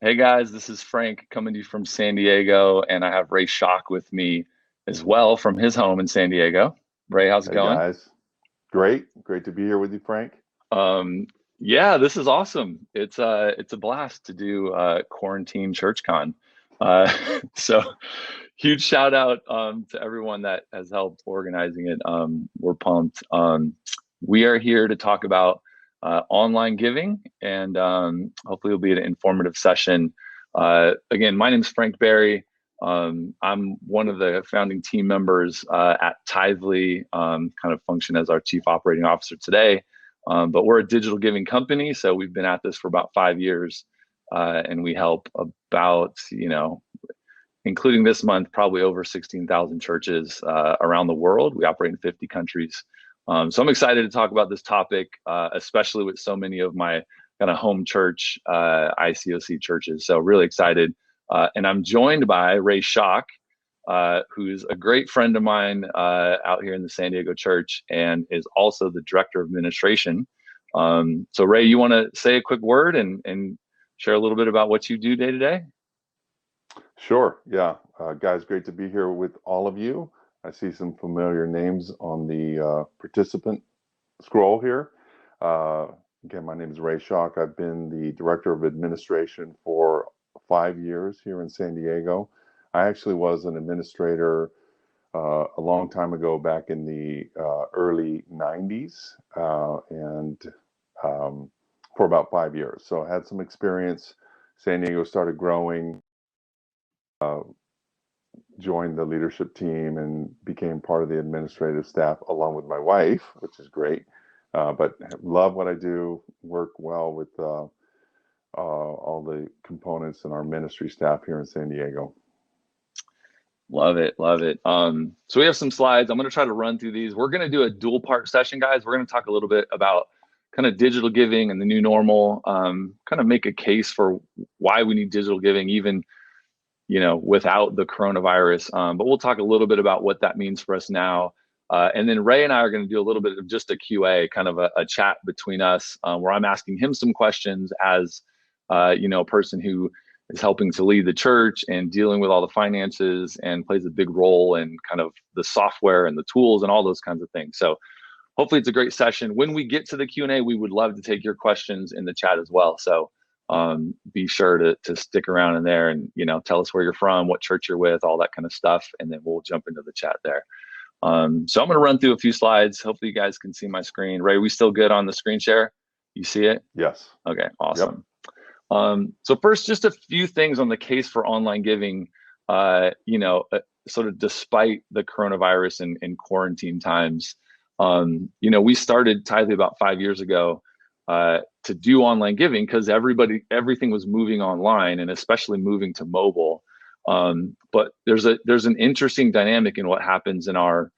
Hey guys, this is Frank coming to you from San Diego, and I have Ray Schock with me as well from his home in San Diego. Ray, how's it Hey going? guys, great to be here with you, Frank. Um, yeah, this is awesome. It's a blast to do quarantine ChurchCon. So huge shout out to everyone that has helped organizing it. We're pumped. We are here to talk about online giving, and hopefully it'll be an informative session. Again, my name is Frank Barry. I'm one of the founding team members at Tithely, kind of function as our chief operating officer today. But we're a digital giving company, so we've been at this for about 5 years, and we help about, including this month, probably over 16,000 churches around the world. We operate in 50 countries. So I'm excited to talk about this topic, especially with so many of my kind of home church, ICOC churches. So really excited. And I'm joined by Ray Schock, who's a great friend of mine out here in the San Diego church and is also the director of administration. So Ray, you want to say a quick word and share a little bit about what you do day to day? Sure, yeah, guys, great to be here with all of you. I see some familiar names on the participant scroll here. Uh, Again, my name is Ray Schock. I've been the director of administration for 5 years here in San Diego. I actually was an administrator a long time ago, back in the early 90s, and for about 5 years. So I had some experience. San Diego started growing, uh, joined the leadership team, and became part of the administrative staff along with my wife, which is great. But love what I do, work well with all the components and our ministry staff here in San Diego. Love it, love it. So we have some slides. I'm going to try to run through these. We're going to do a dual part session, guys. We're going to talk a little bit about kind of digital giving and the new normal. Kind of make a case for why we need digital giving, even without the coronavirus. But we'll talk a little bit about what that means for us now. And then Ray and I are going to do a little bit of just a QA, kind of a chat between us, where I'm asking him some questions as, a person who is helping to lead the church and dealing with all the finances and plays a big role in kind of the software and the tools and all those kinds of things. So hopefully it's a great session. When we get to the Q&A, we would love to take your questions in the chat as well. So be sure to stick around in there and, tell us where you're from, what church you're with, all that kind of stuff. And then we'll jump into the chat there. So I'm going to run through a few slides. Hopefully you guys can see my screen. Ray, we still good on the screen share? You see it? Yes. Okay, Yep. awesome. So first, just a few things on the case for online giving. Sort of despite the coronavirus and quarantine times, we started Tithely about 5 years ago to do online giving because everything was moving online and especially moving to mobile. But there's an interesting dynamic in what happens in our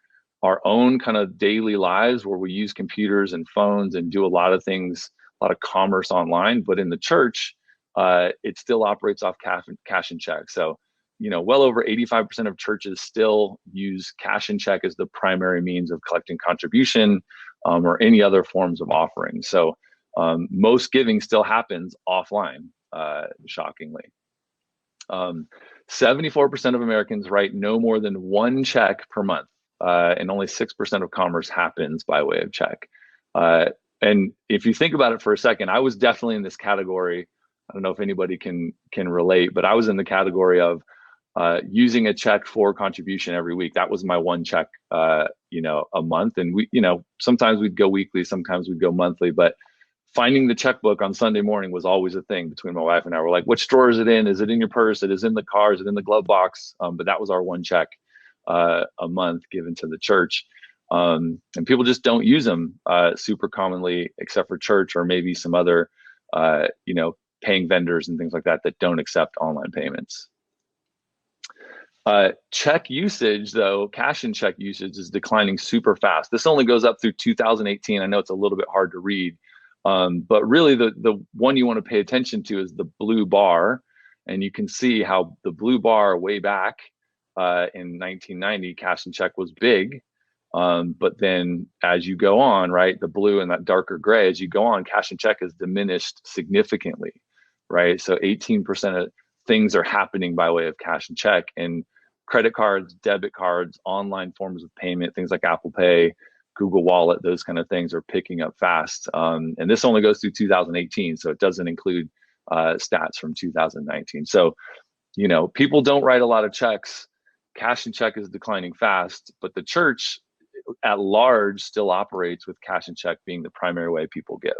own kind of daily lives where we use computers and phones and do a lot of things, a lot of commerce online. But in the church, it still operates off cash and check. So, well over 85% of churches still use cash and check as the primary means of collecting contribution or any other forms of offering. So, most giving still happens offline, shockingly. 74% of Americans write no more than one check per month, and only 6% of commerce happens by way of check. And if you think about it for a second, I was definitely in this category. I don't know if anybody can relate, but I was in the category of using a check for contribution every week. That was my one check, a month. And we, sometimes we'd go weekly, sometimes we'd go monthly, but finding the checkbook on Sunday morning was always a thing between my wife and I. We're like, which drawer is it in? Is it in your purse? It is in the car? Is it in the glove box? But that was our one check a month given to the church. And people just don't use them super commonly, except for church or maybe some other, paying vendors and things like that that don't accept online payments. Check usage, though, cash and check usage is declining super fast. This only goes up through 2018. I know it's a little bit hard to read, but really the one you want to pay attention to is the blue bar. And you can see how the blue bar way back in 1990, cash and check was big. But then as you go on, right, the blue and that darker gray, as you go on, cash and check has diminished significantly. right? So 18% of things are happening by way of cash and check, and credit cards, debit cards, online forms of payment, things like Apple Pay, Google Wallet, those kind of things are picking up fast. And this only goes through 2018, so it doesn't include stats from 2019. So, people don't write a lot of checks. Cash and check is declining fast, but the church at large still operates with cash and check being the primary way people give.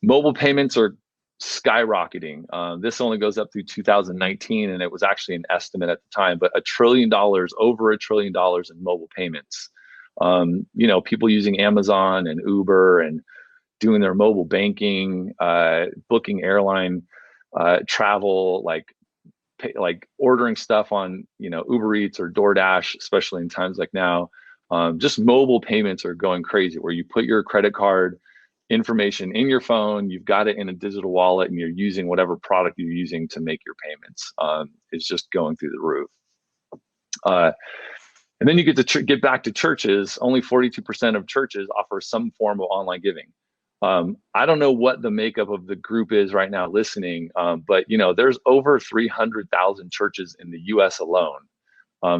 Mobile payments are skyrocketing. This only goes up through 2019, and it was actually an estimate at the time, but over $1 trillion in mobile payments. People using Amazon and Uber and doing their mobile banking, booking airline travel, like ordering stuff on Uber Eats or DoorDash, especially in times like now. Just mobile payments are going crazy, where you put your credit card information in your phone, you've got it in a digital wallet, and you're using whatever product you're using to make your payments. It's just going through the roof. And then you get to get back to churches. Only 42% of churches offer some form of online giving. I don't know what the makeup of the group is right now listening, but there's over 300,000 churches in the U.S. alone.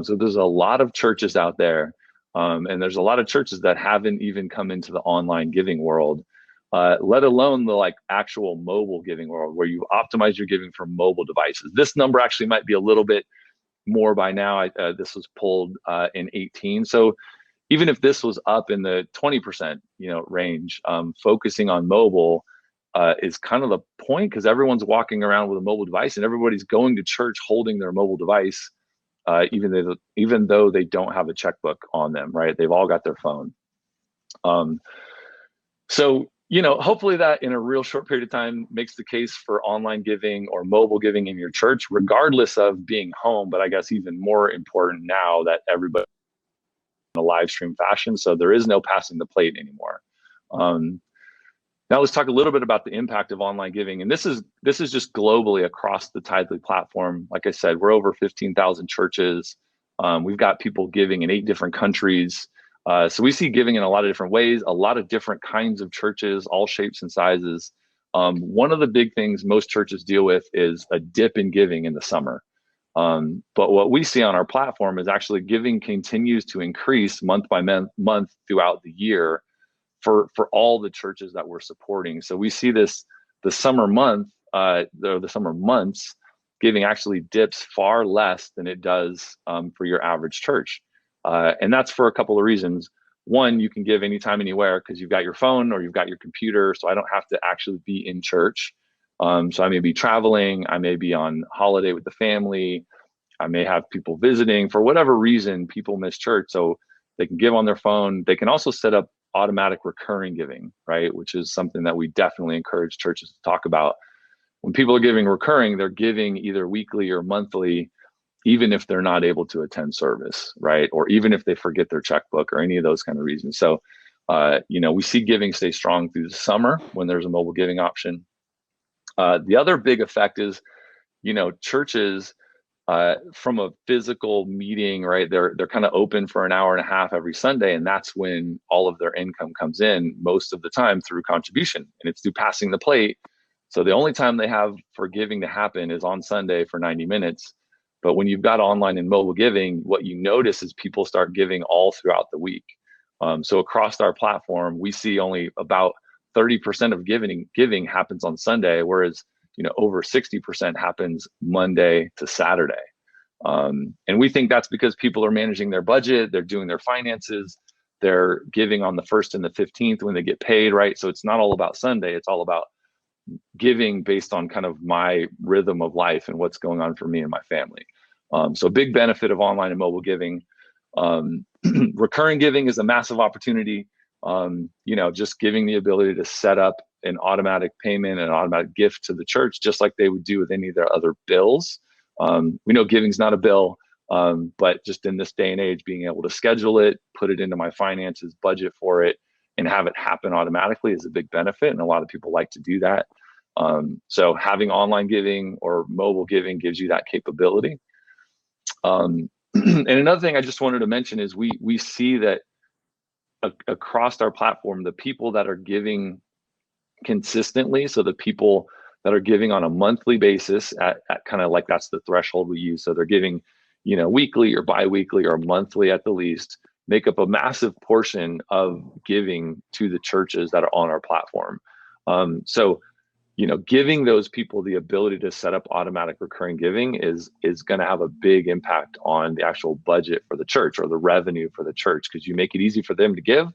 So there's a lot of churches out there, and there's a lot of churches that haven't even come into the online giving world, let alone the actual mobile giving world, where you optimize your giving for mobile devices. This number actually might be a little bit more by now. This was pulled in 18. So even if this was up in the 20% range, focusing on mobile is kind of the point, because everyone's walking around with a mobile device, and everybody's going to church holding their mobile device, even though they don't have a checkbook on them, right? They've all got their phone. So hopefully that in a real short period of time makes the case for online giving or mobile giving in your church, regardless of being home. But I guess even more important now that everybody in a live stream fashion, so there is no passing the plate anymore. Now let's talk a little bit about the impact of online giving, and this is just globally across the Tithely platform. Like I said, we're over 15,000 churches. We've got people giving in 8 different countries. So we see giving in a lot of different ways, a lot of different kinds of churches, all shapes and sizes. One of the big things most churches deal with is a dip in giving in the summer. But what we see on our platform is actually giving continues to increase month by month throughout the year for all the churches that we're supporting. So we see the summer months, giving actually dips far less than it does for your average church. And that's for a couple of reasons. One, you can give anytime, anywhere, because you've got your phone or you've got your computer. So I don't have to actually be in church. So I may be traveling, I may be on holiday with the family, I may have people visiting. For whatever reason, people miss church, so they can give on their phone. They can also set up automatic recurring giving, right? Which is something that we definitely encourage churches to talk about. When people are giving recurring, they're giving either weekly or monthly, even if they're not able to attend service, right? Or even if they forget their checkbook or any of those kind of reasons. So, we see giving stay strong through the summer when there's a mobile giving option. The other big effect is, churches, from a physical meeting, right? They're kind of open for an hour and a half every Sunday, and that's when all of their income comes in most of the time through contribution, and it's through passing the plate. So the only time they have for giving to happen is on Sunday for 90 minutes. But when you've got online and mobile giving, what you notice is people start giving all throughout the week. So across our platform, we see only about 30% of giving happens on Sunday, whereas over 60% happens Monday to Saturday. And we think that's because people are managing their budget, they're doing their finances, they're giving on the 1st and the 15th when they get paid, right? So it's not all about Sunday, it's all about giving based on kind of my rhythm of life and what's going on for me and my family. So big benefit of online and mobile giving. Recurring giving is a massive opportunity. Just giving the ability to set up an automatic payment, an automatic gift to the church, just like they would do with any of their other bills. We know giving's not a bill, but just in this day and age, being able to schedule it, put it into my finances, budget for it, and have it happen automatically is a big benefit. And a lot of people like to do that. So having online giving or mobile giving gives you that capability. And another thing I just wanted to mention is we see that across our platform, the people that are giving consistently, so the people that are giving on a monthly basis at kind of like, that's the threshold we use. So they're giving, weekly or biweekly or monthly at the least, make up a massive portion of giving to the churches that are on our platform. So giving those people the ability to set up automatic recurring giving is going to have a big impact on the actual budget for the church or the revenue for the church, because you make it easy for them to give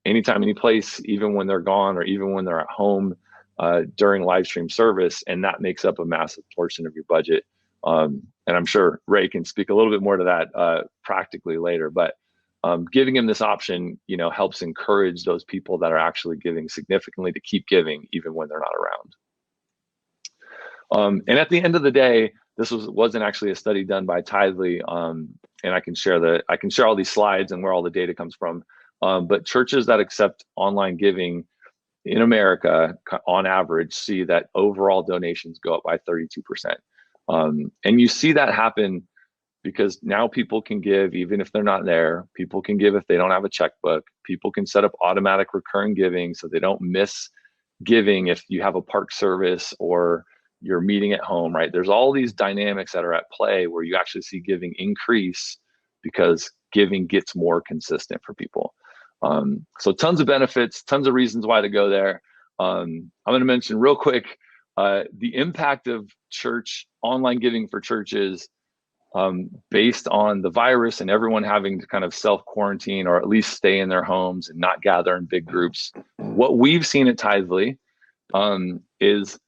anytime, any place, even when they're gone or even when they're at home during live stream service, and that makes up a massive portion of your budget. And I'm sure Ray can speak a little bit more to that practically later, but giving him this option, helps encourage those people that are actually giving significantly to keep giving even when they're not around. And at the end of the day, this wasn't actually a study done by Tithely, and I can share all these slides and where all the data comes from. But churches that accept online giving in America, on average, see that overall donations go up by 32%. And you see that happen because now people can give even if they're not there. People can give if they don't have a checkbook. People can set up automatic recurring giving so they don't miss giving if you have a park service or you're meeting at home, right? There's all these dynamics that are at play where you actually see giving increase because giving gets more consistent for people. So tons of benefits, tons of reasons why to go there. I'm going to mention real quick the impact of church online giving for churches based on the virus and everyone having to kind of self-quarantine or at least stay in their homes and not gather in big groups. What we've seen at Tithely is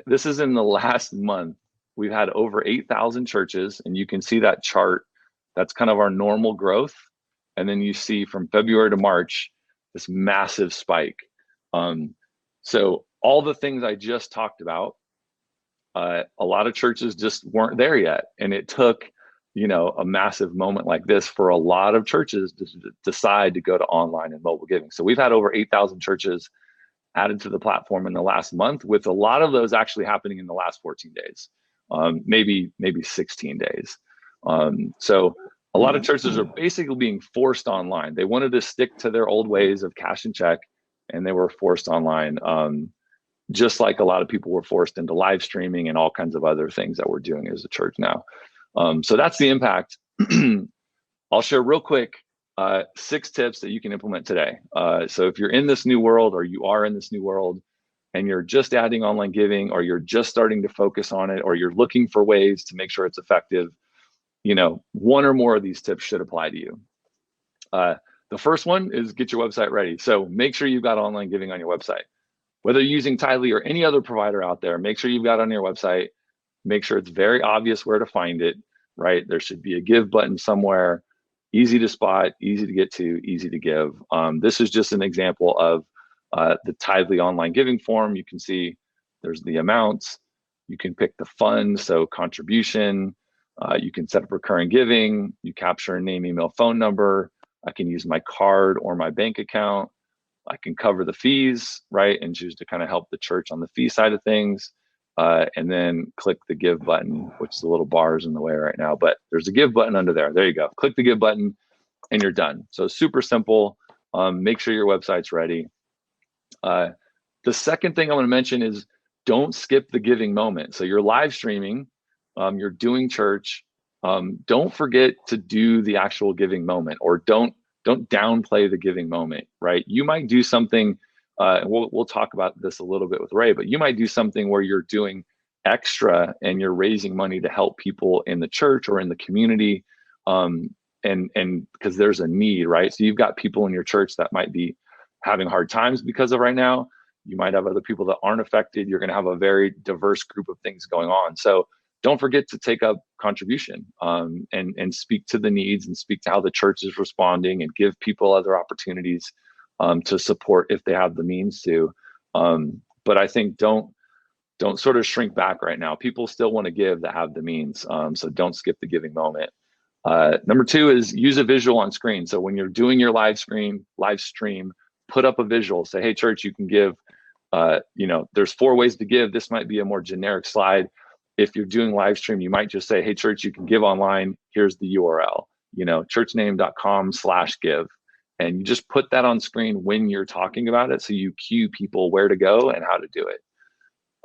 this is in the last month, we've had over 8,000 churches, and you can see that chart. That's kind of our normal growth. And then you see from February to March, this massive spike. So all the things I just talked about, a lot of churches just weren't there yet. And it took, a massive moment like this for a lot of churches to decide to go to online and mobile giving. So we've had over 8,000 churches added to the platform in the last month, with a lot of those actually happening in the last 14 days, maybe 16 days. So a lot of churches are basically being forced online. They wanted to stick to their old ways of cash and check, and they were forced online, just like a lot of people were forced into live streaming and all kinds of other things that we're doing as a church now. So that's the impact. I'll share real quick 6 tips that you can implement today. So if you're in this new world, or you are in this new world, and you're just adding online giving, or you're just starting to focus on it, or you're looking for ways to make sure it's effective, one or more of these tips should apply to you. The first one is get your website ready. So make sure you've got online giving on your website. Whether you're using Tithely or any other provider out there, make sure you've got it on your website. Make sure it's very obvious where to find it, right? There should be a give button somewhere, easy to spot, easy to get to, easy to give. This is just an example of the Tithely online giving form. You can see there's the amounts. You can pick the fund, so contribution. You can set up recurring giving. You capture a name, email, phone number. I can use my card or my bank account. I can cover the fees, right, and choose to kind of help the church on the fee side of things. And then click the give button, which the little bar is in the way right now, but there's a give button under there. There you go. Click the give button and you're done. So super simple. Make sure your website's ready. The second thing I want to mention is don't skip the giving moment. So you're live streaming, you're doing church. Don't forget to do the actual giving moment, or don't downplay the giving moment, right? You might do something, and we'll talk about this a little bit with Ray, but you might do something where you're doing extra and you're raising money to help people in the church or in the community, and because there's a need, right? So you've got people in your church that might be having hard times because of right now. You might have other people that aren't affected. You're going to have a very diverse group of things going on. So don't forget to take up contribution, and speak to the needs and speak to how the church is responding, and give people other opportunities to support if they have the means to. But I think don't sort of shrink back right now. People still want to give that have the means. So don't skip the giving moment. Number 2 is use a visual on screen. So when you're doing your live stream, put up a visual. Say, hey, church, you can give, there's 4 ways to give. This might be a more generic slide. If you're doing live stream, you might just say, hey, church, you can give online. Here's the URL, churchname.com/give. And you just put that on screen when you're talking about it. So you cue people where to go and how to do it.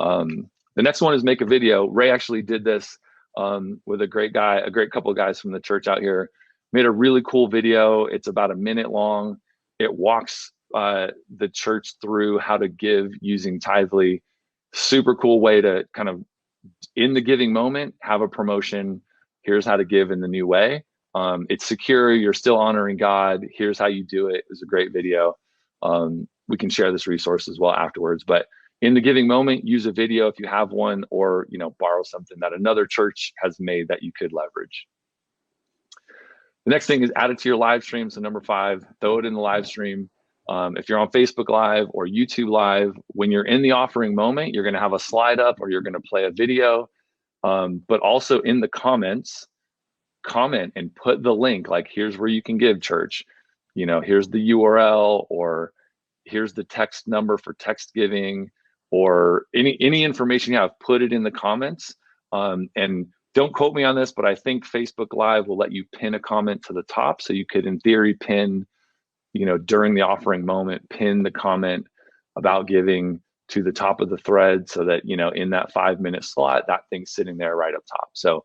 The next one is make a video. Ray actually did this with a great couple of guys from the church out here. Made a really cool video. It's about a minute long. It walks the church through how to give using Tithely. Super cool way to kind of, in the giving moment, have a promotion. Here's how to give in the new way. It's secure. You're still honoring God. Here's how you do it. It's a great video. We can share this resource as well afterwards, but in the giving moment, use a video if you have one, or, you know, borrow something that another church has made that you could leverage. The next thing is add it to your live stream. So number 5, throw it in the live stream. If you're on Facebook Live or YouTube Live, when you're in the offering moment, you're going to have a slide up or you're going to play a video. But also in the comments, comment and put the link, like, here's where you can give, church. You know, here's the URL, or here's the text number for text giving, or any information you have, put it in the comments. And don't quote me on this, but I think Facebook Live will let you pin a comment to the top. So you could, in theory, pin, you know, during the offering moment, pin the comment about giving to the top of the thread, so that, you know, in that 5-minute slot, that thing's sitting there right up top. So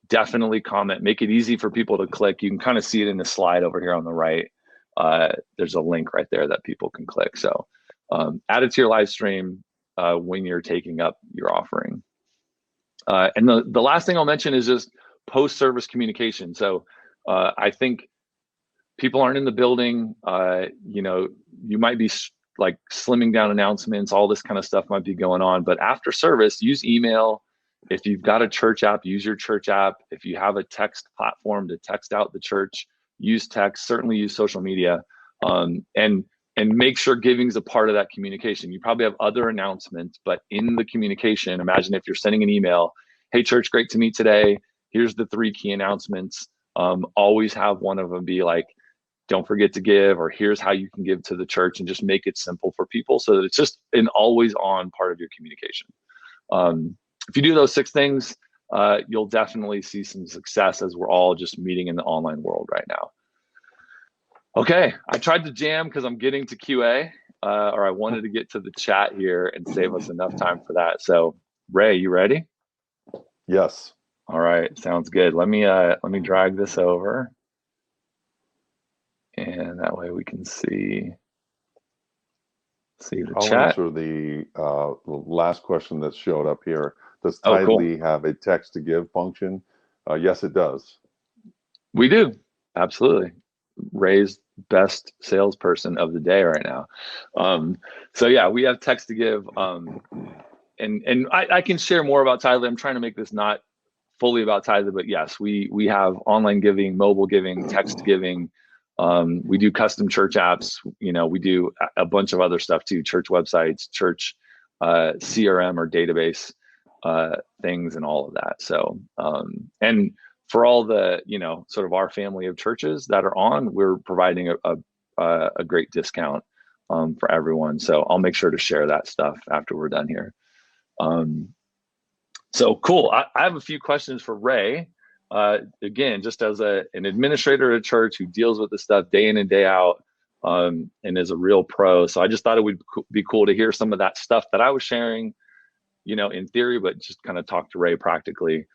definitely comment, make it easy for people to click. You can kind of see it in the slide over here on the right. There's a link right there that people can click. So add it to your live stream when you're taking up your offering. And the last thing I'll mention is just post-service communication. So I think people aren't in the building. You know, you might be like slimming down announcements, all this kind of stuff might be going on. But after service, use email. If you've got a church app, use your church app. If you have a text platform to text out the church, use text. Certainly use social media, and make sure giving is a part of that communication. You probably have other announcements, but in the communication, imagine if you're sending an email, hey church, great to meet today. Here's the 3 key announcements. Always have one of them be like, don't forget to give, or here's how you can give to the church, and just make it simple for people so that it's just an always on part of your communication. If you do those 6 things, you'll definitely see some success, as we're all just meeting in the online world right now. Okay, I tried to jam because I'm getting to QA, or I wanted to get to the chat here and save us enough time for that. So Ray, you ready? Yes. All right, sounds good. Let me drag this over, and that way we can see the I'll chat. answer the last question that showed up here. Does Tithely have a text to give function? Yes, it does. We do. Absolutely. Ray's best salesperson of the day right now. So yeah, we have text to give. And I can share more about Tithely. I'm trying to make this not fully about Tithely, but yes, we have online giving, mobile giving, text giving. We do custom church apps. You know, we do a bunch of other stuff too, church websites, church CRM or database things, and all of that. So, and for all the, you know, sort of our family of churches that are on, we're providing a great discount for everyone. So I'll make sure to share that stuff after we're done here. So cool. I have a few questions for Ray. Again, just as an administrator at a church who deals with this stuff day in and day out, and is a real pro. So I just thought it would be cool to hear some of that stuff that I was sharing, you know, in theory, but just kind of talk to Ray practically.